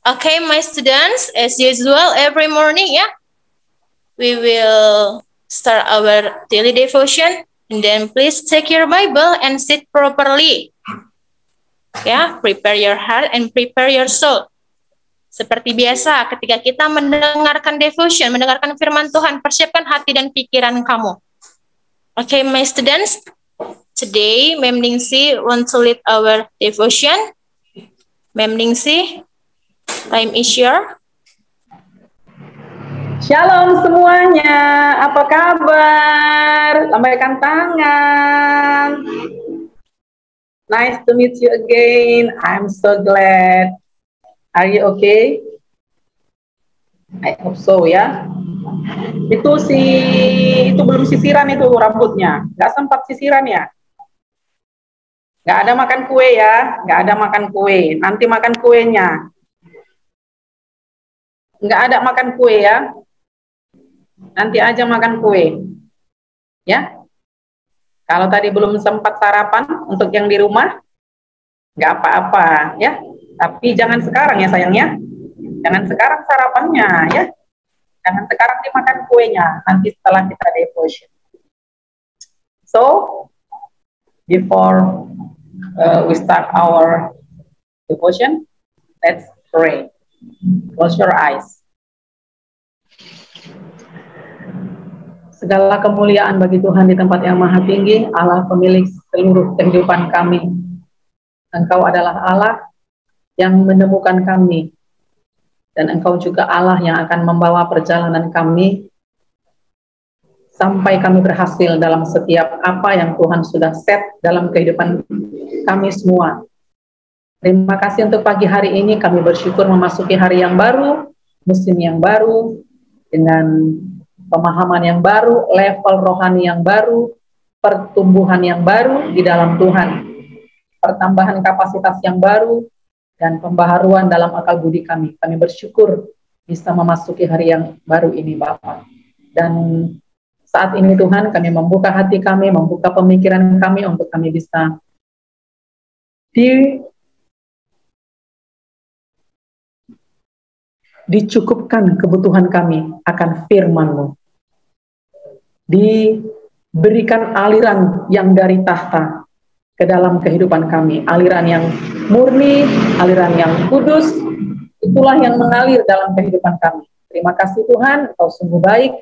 Okay, my students, as usual, every morning, we will start our daily devotion. And then please take your Bible and sit properly. Prepare your heart and prepare your soul. Seperti biasa, ketika kita mendengarkan devotion, mendengarkan firman Tuhan, persiapkan hati dan pikiran kamu. Okay, my students, today Ma'am Ningsi want to lead our devotion. Ma'am Ningsi, time is yours. Shalom semuanya, apa kabar? Lambaikan tangan. Nice to meet you again. I'm so glad. Are you okay? I hope so ya. Itu belum sisiran itu rambutnya. Nggak sempat sisiran ya. Nggak ada makan kue ya. Nggak ada makan kue. Nanti makan kuenya. Nggak ada makan kue ya. Nanti aja makan kue, ya. Kalau tadi belum sempat sarapan untuk yang di rumah, nggak apa-apa, ya. Tapi jangan sekarang ya sayangnya, jangan sekarang sarapannya, ya. Jangan sekarang dimakan kuenya, nanti setelah kita devotion. So, before we start our devotion, let's pray. Close your eyes. Segala kemuliaan bagi Tuhan di tempat yang maha tinggi, Allah pemilik seluruh kehidupan kami. Engkau adalah Allah yang menemukan kami, dan Engkau juga Allah yang akan membawa perjalanan kami sampai kami berhasil dalam setiap apa yang Tuhan sudah set dalam kehidupan kami semua. Terima kasih untuk pagi hari ini, kami bersyukur memasuki hari yang baru, musim yang baru, dengan pemahaman yang baru, level rohani yang baru, pertumbuhan yang baru di dalam Tuhan, pertambahan kapasitas yang baru, dan pembaharuan dalam akal budi kami. Kami bersyukur bisa memasuki hari yang baru ini, Bapak. Dan saat ini Tuhan, kami membuka hati kami, membuka pemikiran kami untuk kami bisa dicukupkan kebutuhan kami akan firman-Mu. Diberikan aliran yang dari tahta ke dalam kehidupan kami, aliran yang murni, aliran yang kudus, itulah yang mengalir dalam kehidupan kami. Terima kasih Tuhan, Engkau sungguh baik.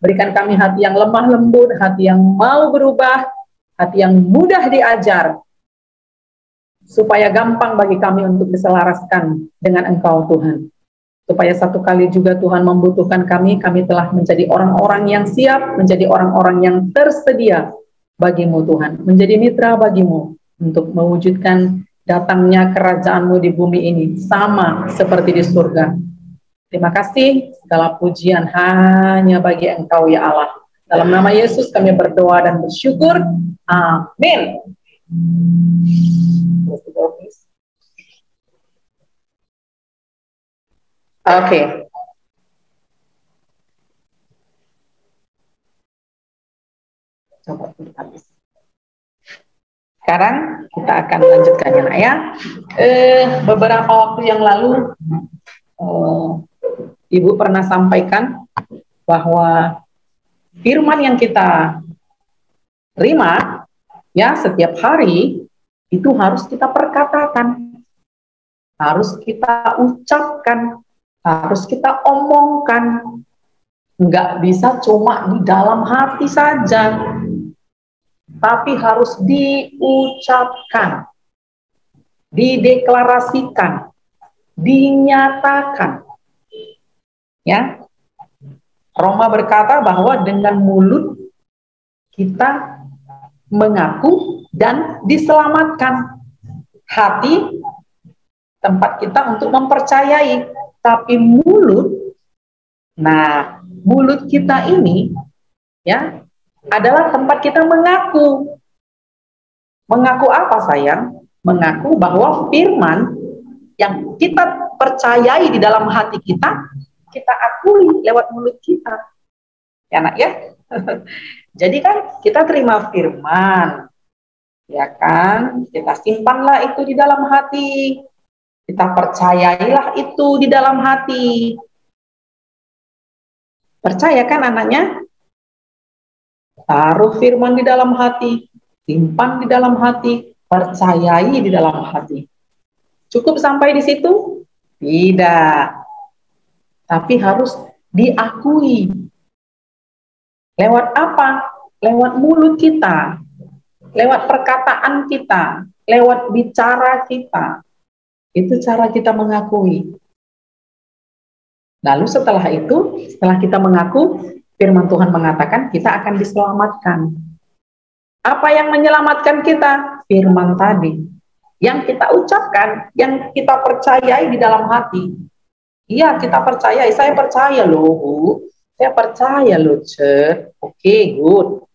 Berikan kami hati yang lemah lembut, hati yang mau berubah, hati yang mudah diajar, supaya gampang bagi kami untuk diselaraskan dengan Engkau Tuhan. Supaya satu kali juga Tuhan membutuhkan kami, kami telah menjadi orang-orang yang siap, menjadi orang-orang yang tersedia bagimu Tuhan, menjadi mitra bagimu untuk mewujudkan datangnya kerajaan-Mu di bumi ini, sama seperti di surga. Terima kasih, segala pujian hanya bagi Engkau ya Allah. Dalam nama Yesus kami berdoa dan bersyukur. Amin. Oke. Coba habis. Sekarang kita akan lanjutkan ya. Beberapa waktu yang lalu Ibu pernah sampaikan bahwa firman yang kita terima ya setiap hari itu harus kita perkatakan, harus kita ucapkan, harus kita omongkan. Nggak bisa cuma di dalam hati saja, tapi harus diucapkan, dideklarasikan, dinyatakan. Ya, Roma berkata bahwa dengan mulut kita mengaku dan diselamatkan. Hati tempat kita untuk mempercayai, tapi mulut, nah mulut kita ini ya adalah tempat kita mengaku. Mengaku apa sayang? Mengaku bahwa firman yang kita percayai di dalam hati kita, kita akui lewat mulut kita. Ya nak ya? Jadi kan kita terima firman, ya kan? Kita simpanlah itu di dalam hati. Kita percayailah itu di dalam hati. Percaya kan anaknya? Taruh firman di dalam hati, simpan di dalam hati, percayai di dalam hati. Cukup sampai di situ? Tidak. Tapi harus diakui. Lewat apa? Lewat mulut kita, lewat perkataan kita, lewat bicara kita. Itu cara kita mengakui. Lalu setelah itu, setelah kita mengaku, firman Tuhan mengatakan kita akan diselamatkan. Apa yang menyelamatkan kita? Firman tadi. Yang kita ucapkan, yang kita percayai di dalam hati. Iya, kita percaya. Saya percaya loh, Bu. Saya percaya loh, Cer. Oke, good.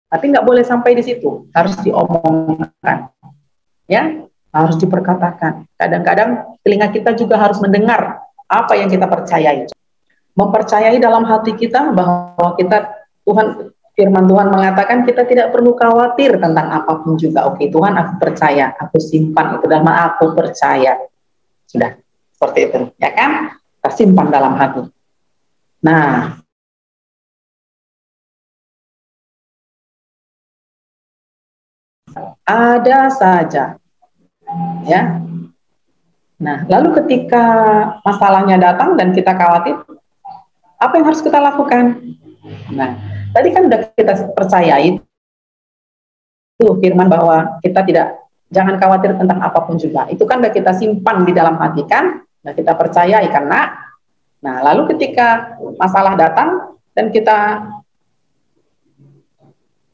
Tapi nggak boleh sampai di situ. Harus diomongkan. Ya, harus diperkatakan. Kadang-kadang telinga kita juga harus mendengar apa yang kita percayai. Mempercayai dalam hati kita bahwa firman Tuhan mengatakan kita tidak perlu khawatir tentang apapun juga. Oke, Tuhan, aku percaya, aku simpan itu dalam aku percaya. Sudah, seperti itu, ya kan? Kita simpan dalam hati. Nah, ada saja, ya. Nah, lalu ketika masalahnya datang dan kita khawatir, apa yang harus kita lakukan? Nah, tadi kan udah kita percayai itu firman bahwa kita jangan khawatir tentang apapun juga. Itu kan udah kita simpan di dalam hati kan? Nah, kita percayai karena, nah lalu ketika masalah datang dan kita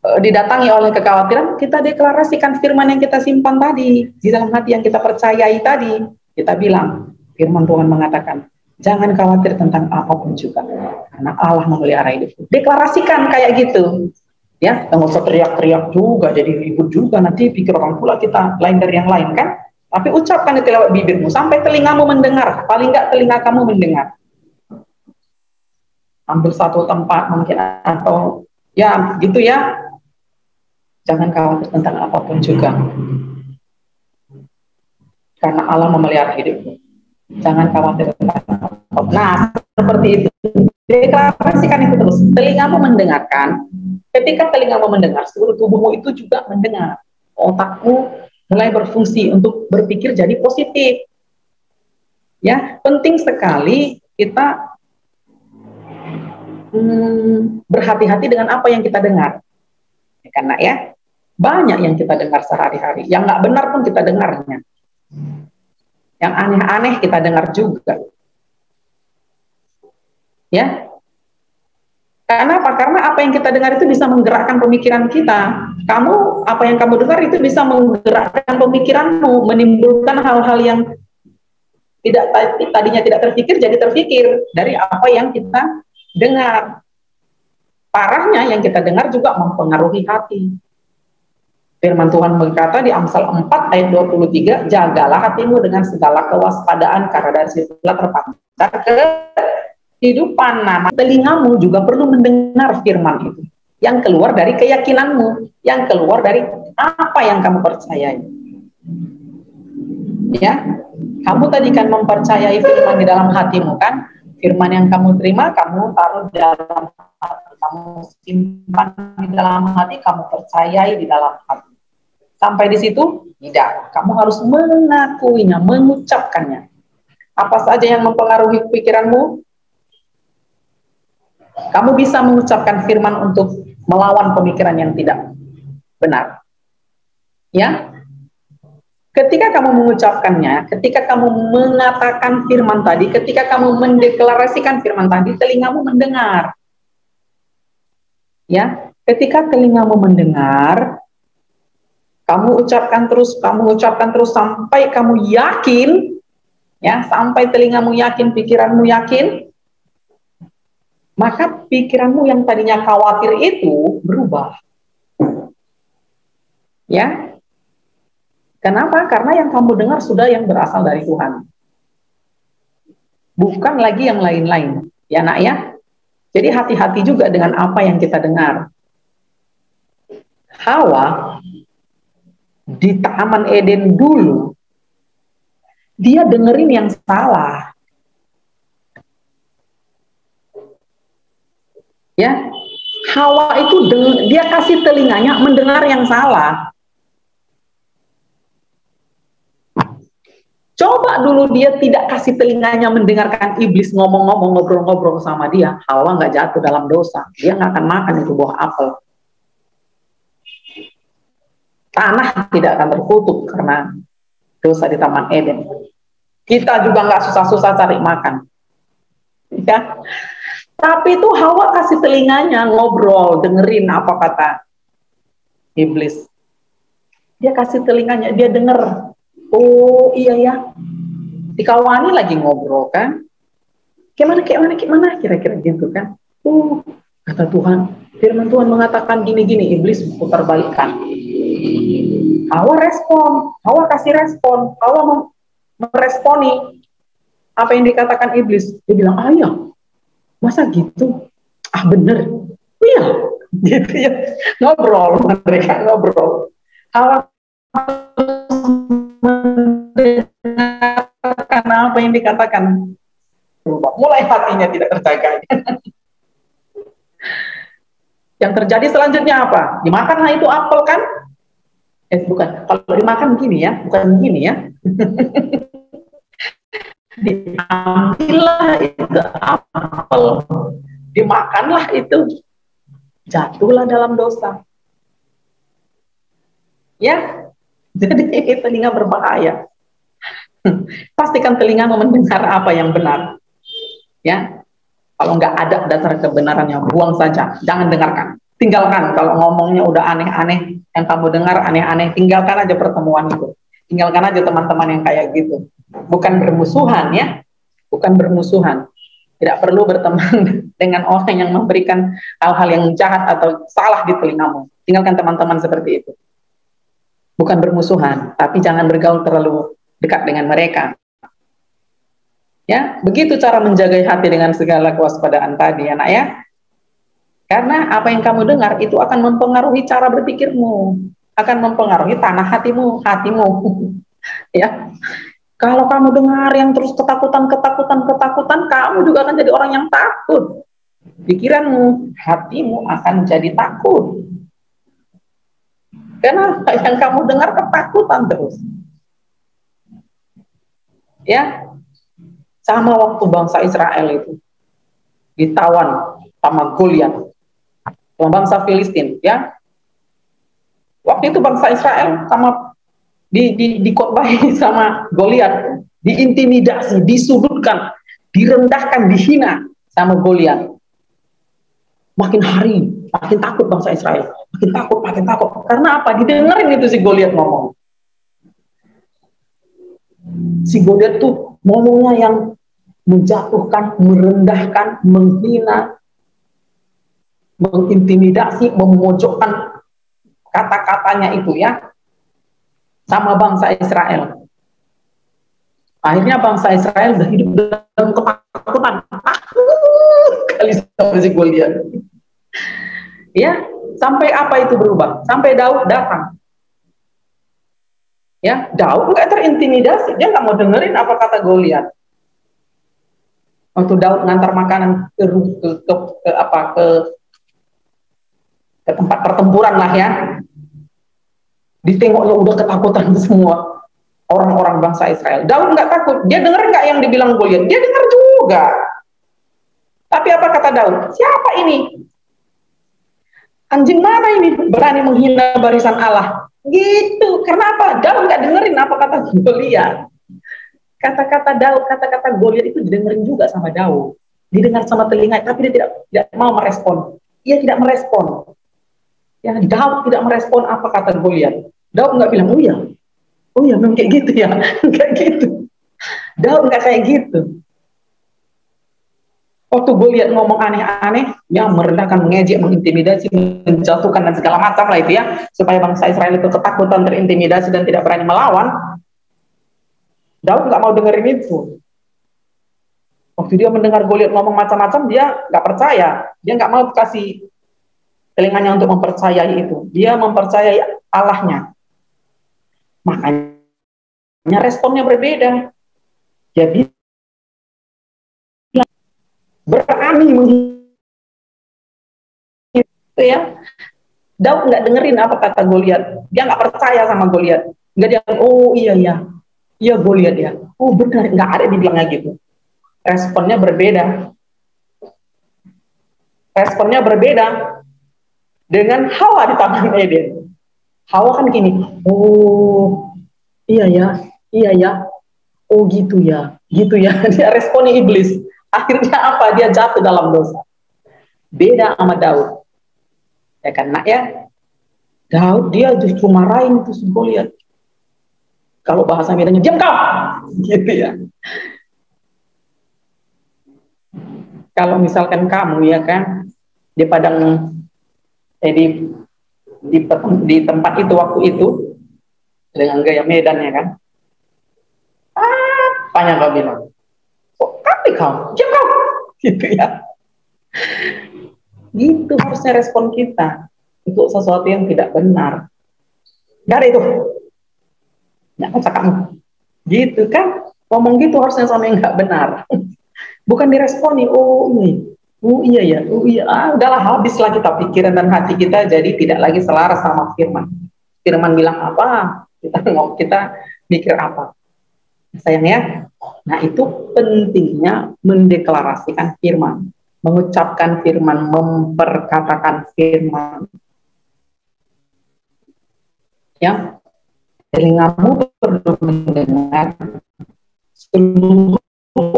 didatangi oleh kekhawatiran, kita deklarasikan firman yang kita simpan tadi di dalam hati yang kita percayai tadi. Kita bilang, firman Tuhan mengatakan, jangan khawatir tentang apapun juga, karena Allah memelihara hidupmu. Deklarasikan kayak gitu, ya. Nggak usah teriak-teriak juga, jadi ribut juga. Nanti pikir orang pula kita lain dari yang lain kan. Tapi ucapkan itu lewat bibirmu sampai telingamu mendengar. Paling nggak telinga kamu mendengar. Ambil satu tempat mungkin atau ya gitu ya. Jangan khawatir tentang apapun juga. Karena Allah memelihara hidupmu. Jangan khawatir tentang apapun. Nah, seperti itu. Deklarasikan itu terus. Telingamu mendengarkan. Ketika telingamu mendengar, seluruh tubuhmu itu juga mendengar. Otakmu mulai berfungsi untuk berpikir jadi positif. Ya, penting sekali kita berhati-hati dengan apa yang kita dengar. Karena ya, banyak yang kita dengar sehari-hari. Yang nggak benar pun kita dengarnya. Yang aneh-aneh kita dengar juga. Ya. Karena apa? Karena apa yang kita dengar itu bisa menggerakkan pemikiran kita. Apa yang kamu dengar itu bisa menggerakkan pemikiranmu, menimbulkan hal-hal yang tadinya tidak terpikir jadi terpikir dari apa yang kita dengar. Parahnya yang kita dengar juga mempengaruhi hati. Firman Tuhan berkata di Amsal 4 ayat 23, jagalah hatimu dengan segala kewaspadaan karena dari situlah terpancar kehidupan. Nah, telingamu juga perlu mendengar firman itu. Yang keluar dari keyakinanmu, yang keluar dari apa yang kamu percayai. Ya, kamu tadi kan mempercayai firman di dalam hatimu kan? Firman yang kamu terima, kamu taruh di dalam hati, kamu simpan di dalam hati, kamu percayai di dalam hati. Sampai di situ? Tidak. Kamu harus mengakuinya, mengucapkannya. Apa saja yang mempengaruhi pikiranmu? Kamu bisa mengucapkan firman untuk melawan pemikiran yang tidak benar. Ya? Ketika kamu mengucapkannya, ketika kamu mengatakan firman tadi, ketika kamu mendeklarasikan firman tadi, telingamu mendengar. Ya, ketika telingamu mendengar, kamu ucapkan terus sampai kamu yakin, ya, sampai telingamu yakin, pikiranmu yakin, maka pikiranmu yang tadinya khawatir itu berubah. Ya. Kenapa? Karena yang kamu dengar sudah yang berasal dari Tuhan. Bukan lagi yang lain-lain. Ya, Nak ya. Jadi hati-hati juga dengan apa yang kita dengar. Hawa di Taman Eden dulu Dia dengerin yang salah. Ya, Hawa itu dia kasih telinganya mendengar yang salah. Coba dulu dia tidak kasih telinganya mendengarkan iblis ngomong-ngomong, ngobrol-ngobrol sama dia, Hawa nggak jatuh dalam dosa. Dia nggak akan makan itu buah apel. Tanah tidak akan terkutuk karena dosa di Taman Eden. Kita juga nggak susah-susah cari makan. Ya. Tapi itu Hawa kasih telinganya, ngobrol, dengerin apa kata iblis. Dia kasih telinganya, dia denger. Oh iya ya, dikawani lagi ngobrol kan. Gimana kira-kira gitu kan. Kata Tuhan, firman Tuhan mengatakan gini-gini, iblis putar balikan. Hawa respon, Hawa kasih respon, Hawa meresponi apa yang dikatakan iblis. Dia bilang, iya, masa gitu? Bener, iya, gitu ya. Ngobrol, mereka ngobrol. Hawa mendengarkan apa yang dikatakan. Mulai hatinya tidak terjaga. Yang terjadi selanjutnya apa? Dimakanlah itu apel kan? Bukan, kalau dimakan begini ya, bukan begini ya. Diambillah itu apel, dimakanlah itu, jatuhlah dalam dosa. Ya, jadi telinga berbahaya. Pastikan telingamu mendengar apa yang benar. Ya, kalau nggak ada dasar kebenarannya, buang saja, jangan dengarkan. Tinggalkan kalau ngomongnya udah aneh-aneh, yang kamu dengar aneh-aneh, tinggalkan aja pertemuan itu. Tinggalkan aja teman-teman yang kayak gitu. Bukan bermusuhan ya, bukan bermusuhan. Tidak perlu berteman dengan orang yang memberikan hal-hal yang jahat atau salah di telingamu. Tinggalkan teman-teman seperti itu. Bukan bermusuhan, tapi jangan bergaul terlalu dekat dengan mereka. Ya, begitu cara menjaga hati dengan segala kewaspadaan tadi, anak ya. Karena apa yang kamu dengar itu akan mempengaruhi cara berpikirmu, akan mempengaruhi tanah hatimu. Ya, kalau kamu dengar yang terus ketakutan, kamu juga akan jadi orang yang takut. Pikiranmu, hatimu akan jadi takut. Karena yang kamu dengar ketakutan terus. Ya, sama waktu bangsa Israel itu ditawan sama Goliat, sama bangsa Filistin, ya. Waktu itu bangsa Israel sama dikotbahi sama Goliat, diintimidasi, disudutkan, direndahkan, dihina sama Goliat. Makin hari makin takut bangsa Israel, makin takut. Karena apa? Didengerin itu si Goliat ngomong. Si Goliat tuh ngomongnya yang menjatuhkan, merendahkan, menghina, mengintimidasi, memojokkan kata-katanya itu ya sama bangsa Israel. Akhirnya bangsa Israel udah hidup dalam ketakutan, takut kali sama si Goliat. Ya, sampai apa itu berubah? Sampai Daud datang. Ya, Daud nggak terintimidasi, dia nggak mau dengerin apa kata Goliat. Waktu Daud ngantar makanan ke tempat pertempuran lah ya, ditengoknya udah ketakutan semua orang-orang bangsa Israel. Daud nggak takut, dia dengar nggak yang dibilang Goliat? Dia dengar juga. Tapi apa kata Daud? Siapa ini? Anjing mana ini berani menghina barisan Allah? Gitu. Kenapa? Daud nggak dengerin apa kata Goliat. Kata-kata Daud, kata-kata Goliat itu didengerin juga sama Daud. Didengar sama telinga, tapi dia tidak mau merespon. Ia tidak merespon. Ya, Daud tidak merespon apa kata Goliat. Daud nggak bilang, oh ya, memang kayak gitu ya, kayak gitu. Daud nggak kayak gitu. Waktu Goliat ngomong aneh-aneh, yang merendahkan, mengejek, mengintimidasi, menjatuhkan dan segala macam lah itu ya, supaya bangsa Israel itu ketakutan, terintimidasi dan tidak berani melawan. Daud nggak mau dengerin itu. Waktu dia mendengar Goliat ngomong macam-macam, dia nggak percaya, dia nggak mau kasih telinganya untuk mempercayai itu. Dia mempercayai Allahnya. Makanya responnya berbeda. Jadi berani ya. Daud nggak dengerin apa kata Goliat. Dia nggak percaya sama Goliat. Nggak dia, oh iya ya, iya Goliat ya. Oh benar, nggak ada dibilangnya gitu. Responnya berbeda. Responnya berbeda dengan Hawa di Taman Eden. Hawa kan gini, oh iya ya, iya ya, oh gitu ya, gitu ya. Dia responnya iblis. Akhirnya apa? Dia jatuh dalam dosa. Beda sama Daud. Ya kan nak ya? Daud dia justru marahin itu si Goliat. Kalau bahasa Medannya, diam kau! Gitu ya. Kalau misalkan kamu ya kan, di padang, di tempat itu waktu itu, dengan gaya Medan ya kan, apanya kau bilang? Oh, tapi kau, diam kau! Gitu ya. Gitu harusnya respon kita untuk sesuatu yang tidak benar. Gak ada itu. Nggak usah kamu. Gitu kan. Ngomong gitu harusnya sama yang nggak benar. Bukan diresponi, oh ini, oh iya ya, oh iya, udahlah habislah kita pikiran dan hati kita jadi tidak lagi selaras sama firman. Firman bilang apa, kita mikir apa. Sayang ya. Nah itu pentingnya mendeklarasikan firman, mengucapkan firman, memperkatakan firman. Ya, telingamu perlu mendengar, seluruh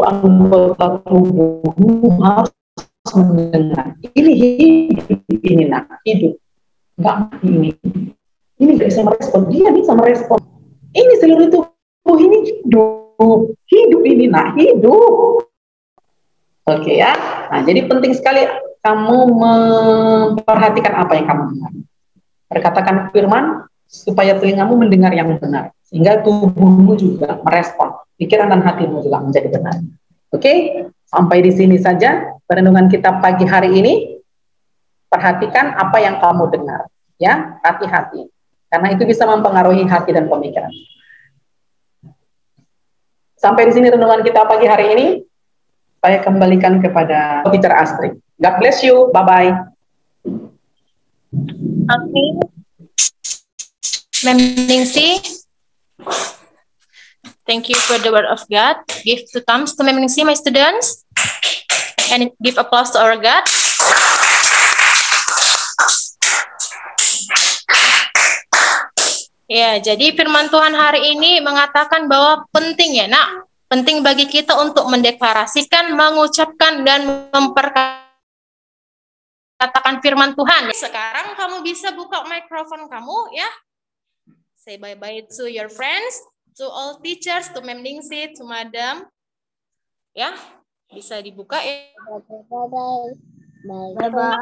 anggota tubuhmu harus mendengar. Ini hidup, ini nak hidup, nggak mati ini. Ini nggak bisa merespon, dia bisa merespon. Ini seluruh tubuh ini hidup, hidup ini nak hidup. Oke ya. Nah jadi penting sekali kamu memperhatikan apa yang kamu dengar. Berkatakan firman supaya telingamu mendengar yang benar, sehingga tubuhmu juga merespon, pikiran dan hatimu juga menjadi benar. Oke, sampai di sini saja perenungan kita pagi hari ini. Perhatikan apa yang kamu dengar, ya, hati-hati, karena itu bisa mempengaruhi hati dan pemikiran. Sampai di sini renungan kita pagi hari ini. Saya kembalikan kepada Teacher Astrid. God bless you, bye-bye. Okay. Ma'am Ningsi, thank you for the word of God. Give two thumbs to Ma'am Ningsi, my students, and give applause to our God. Ya, jadi firman Tuhan hari ini mengatakan bahwa penting ya, nak, penting bagi kita untuk mendeklarasikan, mengucapkan, dan memperkatakan firman Tuhan. Sekarang kamu bisa buka mikrofon kamu ya. Say bye-bye to your friends, to all teachers, to Ma'am Ningsi, to Madam. Ya, bisa dibuka ya. Bye-bye.